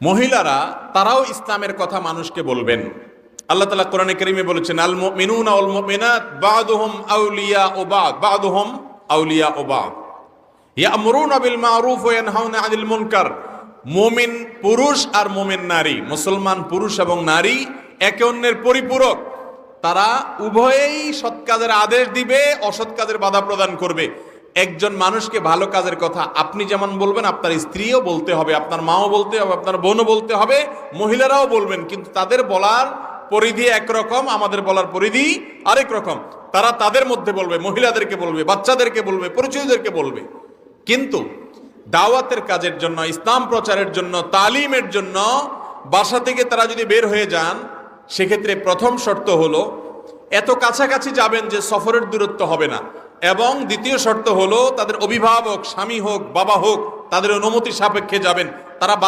মহিলারা তারাও ইসলামের কথা মানুষকে বলবেন। আল্লাহ তাআলা কোরআনে কারীমে বলেছেন, আল মুমিনুনা ওয়াল মুমিনাত বা'দুহুম আউলিয়াউ বা'দ বা'দুহুম আউলিয়াউ বা'দ ইয়া'মুরুনা বিল মা'রুফ ওয়া ইয়ানহাউনা আনিল মুনকার। মুমিন পুরুষ আর মুমিন নারী, মুসলমান পুরুষ এবং নারী একে অন্যের পরিপূরক। তারা উভয়েই সৎ কাজের আদেশ দিবে, অসৎ কাজের বাধা প্রদান করবে। একজন মানুষকে ভালো কাজের কথা আপনি যেমন বলবেন, আপনার স্ত্রীও বলতে হবে, আপনার মাও বলতে হবে, আপনার বোনও বলতে হবে, মহিলারাও বলবেন। কিন্তু তাদের বলার পরিধি একরকম, আমাদের বলার পরিধি আরেক রকম। তারা তাদের মধ্যে বলবে, মহিলাদেরকে বলবে, বাচ্চাদেরকে বলবে, পরিচয়দেরকে বলবে। কিন্তু দাওয়াতের কাজের জন্য, ইসলাম প্রচারের জন্য, তালিমের জন্য বাসা থেকে তারা যদি বের হয়ে যান, সেক্ষেত্রে প্রথম শর্ত হলো এত কাছাকাছি যাবেন যে সফরের দূরত্ব হবে না, এবং দ্বিতীয় শর্ত হলো তাদের অভিভাবক, স্বামী হোক বাবা হোক, তাদের অনুমতি সাপেক্ষে যাবেন। তারা বাধা